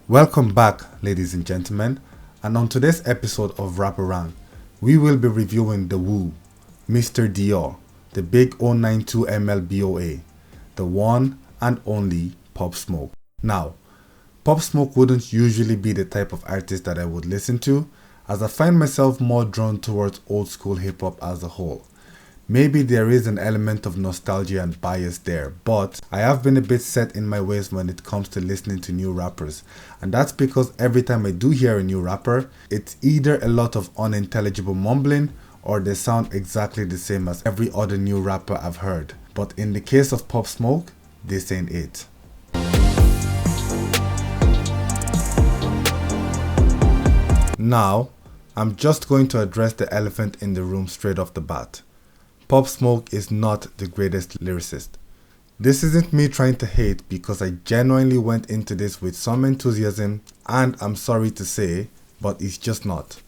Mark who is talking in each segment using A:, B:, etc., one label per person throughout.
A: Welcome back, ladies and gentlemen, and on today's episode of RapperRank, we will be reviewing the Woo, Mr. Dior, the big 092 BOA, the one and only Pop Smoke. Now, Pop Smoke wouldn't usually be the type of artist that I would listen to, as I find myself more drawn towards old school hip hop as a whole. Maybe there is an element of nostalgia and bias there, but I have been a bit set in my ways when it comes to listening to new rappers. And that's because every time I do hear a new rapper, it's either a lot of unintelligible mumbling or they sound exactly the same as every other new rapper I've heard. But in the case of Pop Smoke, this ain't it. Now, I'm just going to address the elephant in the room straight off the bat. Pop Smoke is not the greatest lyricist. This isn't me trying to hate because I genuinely went into this with some enthusiasm and I'm sorry to say, but it's just not.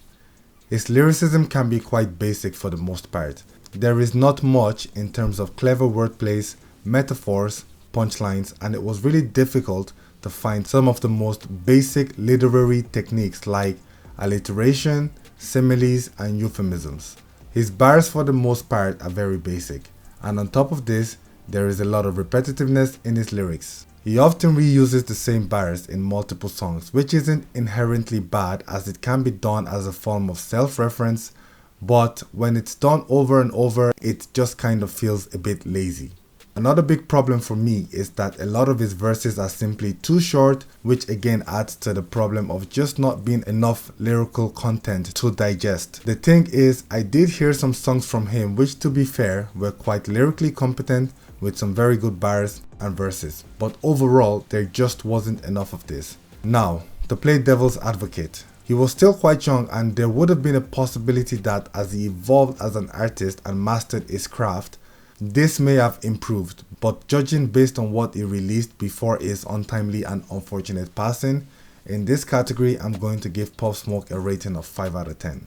A: His lyricism can be quite basic for the most part. There is not much in terms of clever wordplays, metaphors, punchlines, and it was really difficult to find some of the most basic literary techniques like alliteration, similes, and euphemisms. His bars for the most part are very basic, and on top of this, there is a lot of repetitiveness in his lyrics. He often reuses the same bars in multiple songs, which isn't inherently bad as it can be done as a form of self-reference, but when it's done over and over, it just kind of feels a bit lazy. Another big problem for me is that a lot of his verses are simply too short, which again adds to the problem of just not being enough lyrical content to digest. The thing is, I did hear some songs from him which, to be fair, were quite lyrically competent with some very good bars and verses, but overall there just wasn't enough of this. Now, to play devil's advocate, he was still quite young and there would have been a possibility that as he evolved as an artist and mastered his craft, this may have improved, but judging based on what he released before his untimely and unfortunate passing, in this category I'm going to give Pop Smoke a rating of 5 out of 10.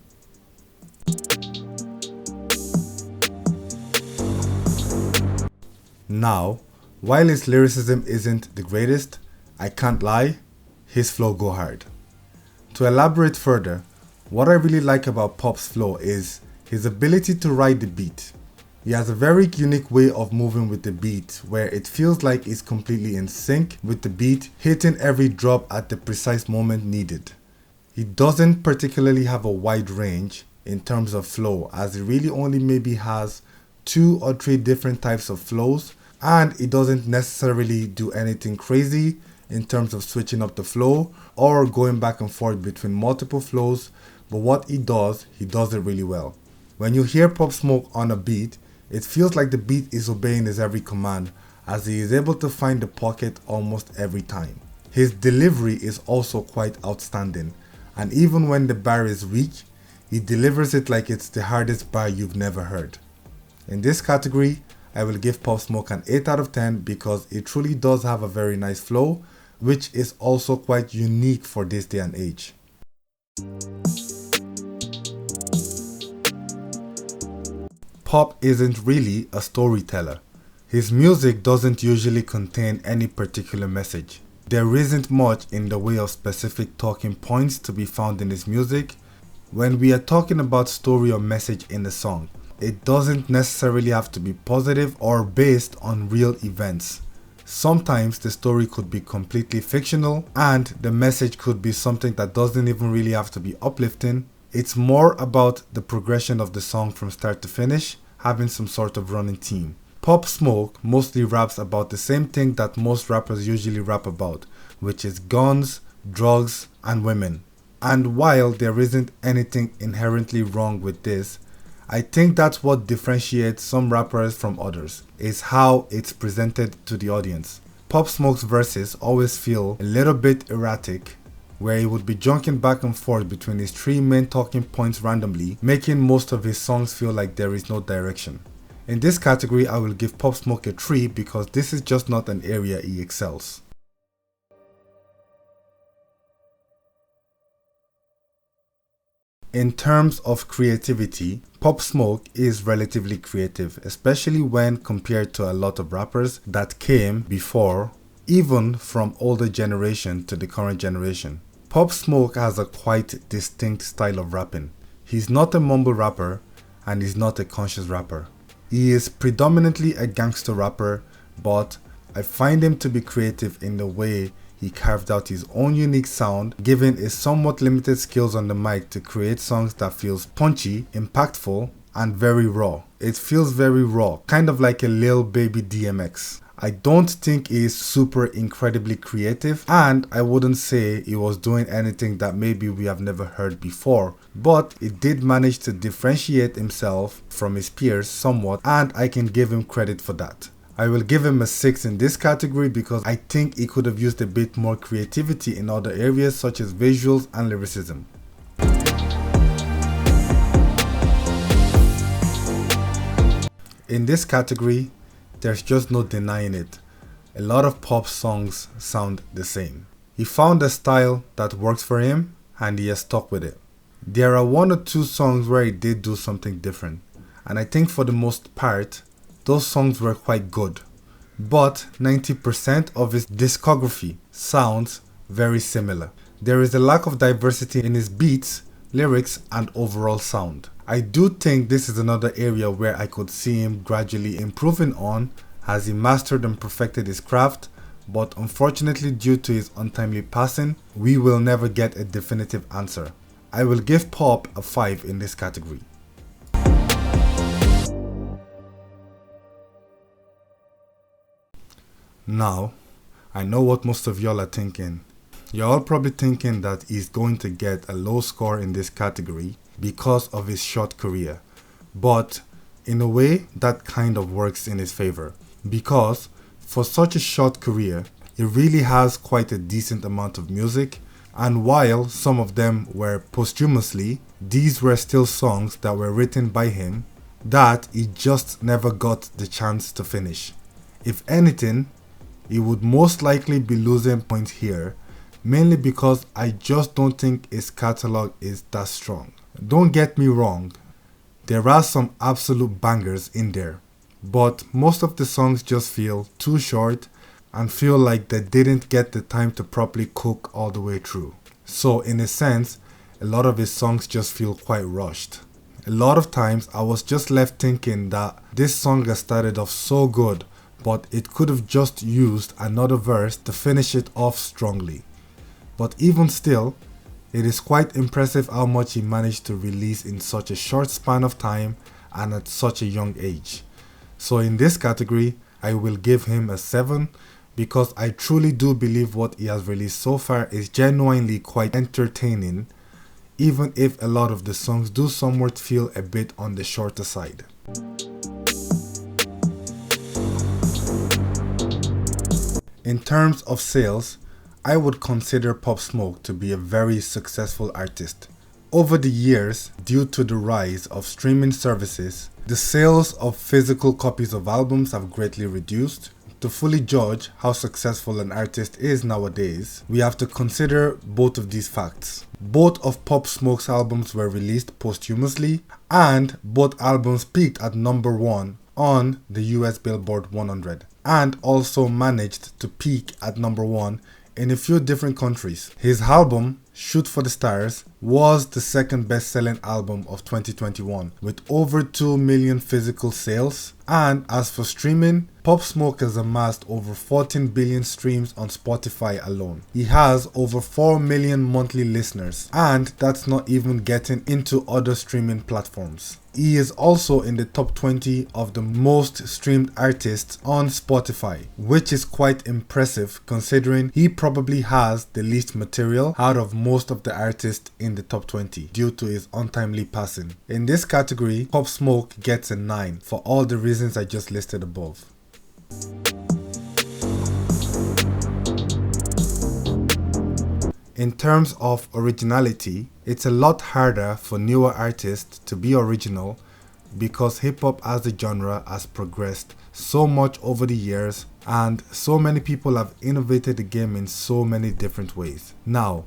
A: Now, while his lyricism isn't the greatest, I can't lie, his flow go hard. To elaborate further, what I really like about Pop's flow is his ability to ride the beat. He has a very unique way of moving with the beat where it feels like he's completely in sync with the beat, hitting every drop at the precise moment needed. He doesn't particularly have a wide range in terms of flow, as he really only maybe has 2 or 3 different types of flows, and he doesn't necessarily do anything crazy in terms of switching up the flow or going back and forth between multiple flows, but what he does it really well. When you hear Pop Smoke on a beat, it feels like the beat is obeying his every command, as he is able to find the pocket almost every time. His delivery is also quite outstanding, and even when the bar is weak, he delivers it like it's the hardest bar you've never heard. In this category, I will give Pop Smoke an 8 out of 10 because it truly does have a very nice flow, which is also quite unique for this day and age. Pop isn't really a storyteller. His music doesn't usually contain any particular message. There isn't much in the way of specific talking points to be found in his music. When we are talking about story or message in a song, it doesn't necessarily have to be positive or based on real events. Sometimes the story could be completely fictional and the message could be something that doesn't even really have to be uplifting. It's more about the progression of the song from start to finish, having some sort of running theme. Pop Smoke mostly raps about the same thing that most rappers usually rap about, which is guns, drugs, and women. And while there isn't anything inherently wrong with this, I think that's what differentiates some rappers from others, is how it's presented to the audience. Pop Smoke's verses always feel a little bit erratic, where he would be junking back and forth between his 3 main talking points randomly, making most of his songs feel like there is no direction. In this category, I will give Pop Smoke a 3 because this is just not an area he excels. In terms of creativity, Pop Smoke is relatively creative, especially when compared to a lot of rappers that came before even from older generation to the current generation. Pop Smoke has a quite distinct style of rapping. He's not a mumble rapper and he's not a conscious rapper. He is predominantly a gangster rapper, but I find him to be creative in the way he carved out his own unique sound, given his somewhat limited skills on the mic to create songs that feels punchy, impactful, and very raw. It feels very raw, kind of like a Lil Baby DMX. I don't think he is super incredibly creative, and I wouldn't say he was doing anything that maybe we have never heard before, but he did manage to differentiate himself from his peers somewhat, and I can give him credit for that. I will give him a 6 in this category because I think he could have used a bit more creativity in other areas such as visuals and lyricism. In this category, there's just no denying it. A lot of pop songs sound the same. He found a style that works for him and he has stuck with it. There are 1 or 2 songs where he did do something different, and I think for the most part, those songs were quite good. But 90% of his discography sounds very similar. There is a lack of diversity in his beats, lyrics, and overall sound. I do think this is another area where I could see him gradually improving on as he mastered and perfected his craft, but unfortunately due to his untimely passing, we will never get a definitive answer. I will give Pop a 5 in this category. Now, I know what most of y'all are thinking. You're all probably thinking that he's going to get a low score in this category because of his short career. But in a way, that kind of works in his favor. Because for such a short career, he really has quite a decent amount of music. And while some of them were posthumously, these were still songs that were written by him that he just never got the chance to finish. If anything, he would most likely be losing points here, mainly because I just don't think his catalog is that strong. Don't get me wrong, there are some absolute bangers in there, but most of the songs just feel too short and feel like they didn't get the time to properly cook all the way through. So in a sense, a lot of his songs just feel quite rushed. A lot of times I was just left thinking that this song has started off so good, but it could have just used another verse to finish it off strongly. But even still, it is quite impressive how much he managed to release in such a short span of time and at such a young age. So in this category, I will give him a 7 because I truly do believe what he has released so far is genuinely quite entertaining, even if a lot of the songs do somewhat feel a bit on the shorter side. In terms of sales, I would consider Pop Smoke to be a very successful artist. Over the years, due to the rise of streaming services, the sales of physical copies of albums have greatly reduced. To fully judge how successful an artist is nowadays, we have to consider both of these facts. Both of Pop Smoke's albums were released posthumously, and both albums peaked at number 1 on the US Billboard 100, and also managed to peak at number 1 in a few different countries. His album, Shoot for the Stars, was the second best-selling album of 2021 with over 2 million physical sales. And as for streaming, Pop Smoke has amassed over 14 billion streams on Spotify alone. He has over 4 million monthly listeners, and that's not even getting into other streaming platforms. He is also in the top 20 of the most streamed artists on Spotify, which is quite impressive considering he probably has the least material out of most of the artists in the top 20 due to his untimely passing. In this category, Pop Smoke gets a 9 for all the reasons I just listed above. In terms of originality, it's a lot harder for newer artists to be original because hip-hop as a genre has progressed so much over the years and so many people have innovated the game in so many different ways. Now,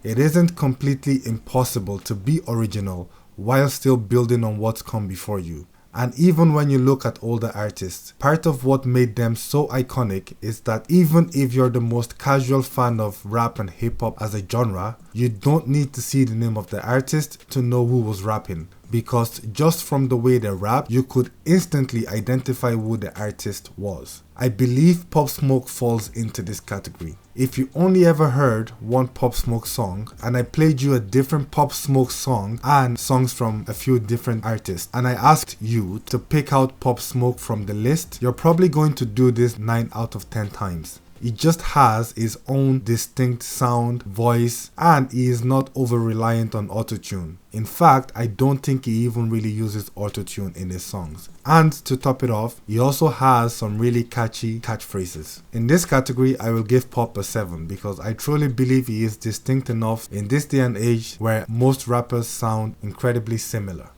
A: it isn't completely impossible to be original while still building on what's come before you. And even when you look at older artists, part of what made them so iconic is that even if you're the most casual fan of rap and hip hop as a genre, you don't need to see the name of the artist to know who was rapping, because just from the way they rap, you could instantly identify who the artist was. I believe Pop Smoke falls into this category. If you only ever heard one Pop Smoke song, and I played you a different Pop Smoke song and songs from a few different artists, and I asked you to pick out Pop Smoke from the list, you're probably going to do this 9 out of 10 times. He just has his own distinct sound, voice, and he is not over reliant on autotune. In fact, I don't think he even really uses autotune in his songs. And to top it off, he also has some really catchy catchphrases. In this category, I will give Pop a 7 because I truly believe he is distinct enough in this day and age where most rappers sound incredibly similar.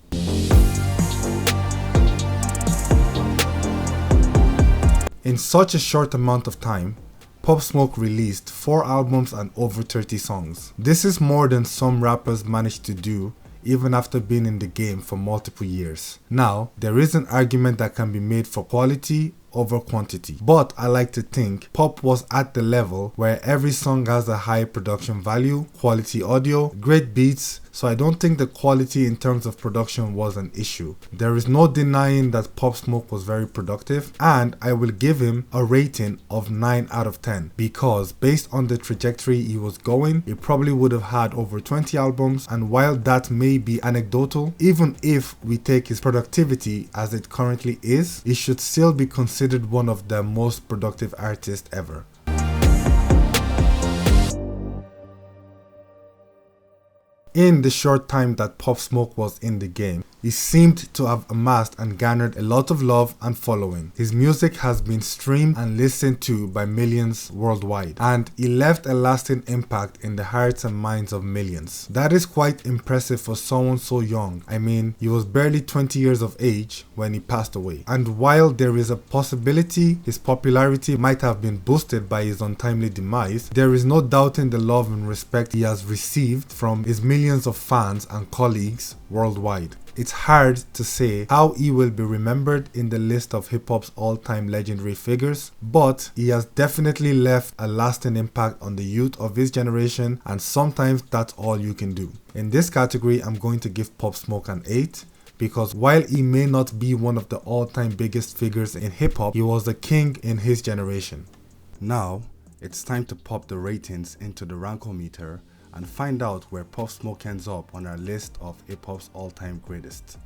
A: In such a short amount of time, Pop Smoke released 4 albums and over 30 songs. This is more than some rappers managed to do even after being in the game for multiple years. Now, there is an argument that can be made for quality over quantity, but I like to think Pop was at the level where every song has a high production value, quality audio, great beats, so I don't think the quality in terms of production was an issue. There is no denying that Pop Smoke was very productive, and I will give him a rating of 9 out of 10 because based on the trajectory he was going, he probably would have had over 20 albums, and while that may be anecdotal, even if we take his productivity as it currently is, he should still be considered one of the most productive artists ever. In the short time that Pop Smoke was in the game, he seemed to have amassed and garnered a lot of love and following. His music has been streamed and listened to by millions worldwide, and he left a lasting impact in the hearts and minds of millions. That is quite impressive for someone so young. I mean, he was barely 20 years of age when he passed away. And while there is a possibility his popularity might have been boosted by his untimely demise, there is no doubting the love and respect he has received from his millions of fans and colleagues worldwide. It's hard to say how he will be remembered in the list of hip-hop's all-time legendary figures, but he has definitely left a lasting impact on the youth of his generation, and sometimes that's all you can do. In this category, I'm going to give Pop Smoke an 8. Because while he may not be one of the all-time biggest figures in hip-hop, he was a king in his generation. Now, it's time to pop the ratings into the Rankometer and find out where Pop Smoke ends up on our list of hip-hop's all-time greatest.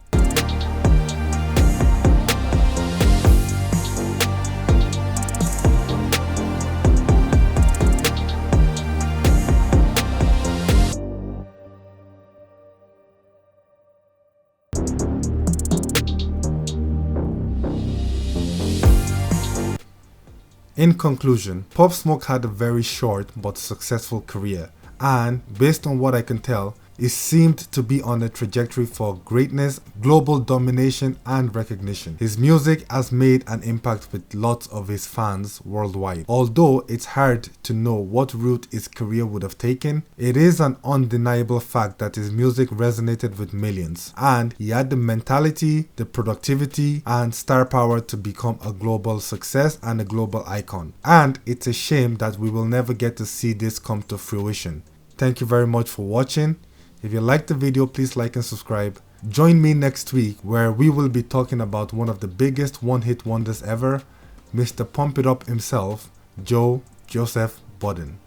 A: In conclusion, Pop Smoke had a very short but successful career, and based on what I can tell, it seemed to be on a trajectory for greatness, global domination, and recognition. His music has made an impact with lots of his fans worldwide. Although it's hard to know what route his career would have taken, it is an undeniable fact that his music resonated with millions, and he had the mentality, the productivity, and star power to become a global success and a global icon. And it's a shame that we will never get to see this come to fruition. Thank you very much for watching. If you liked the video, please like and subscribe. Join me next week where we will be talking about one of the biggest one-hit wonders ever, Mr. Pump It Up himself, Joe Joseph Budden.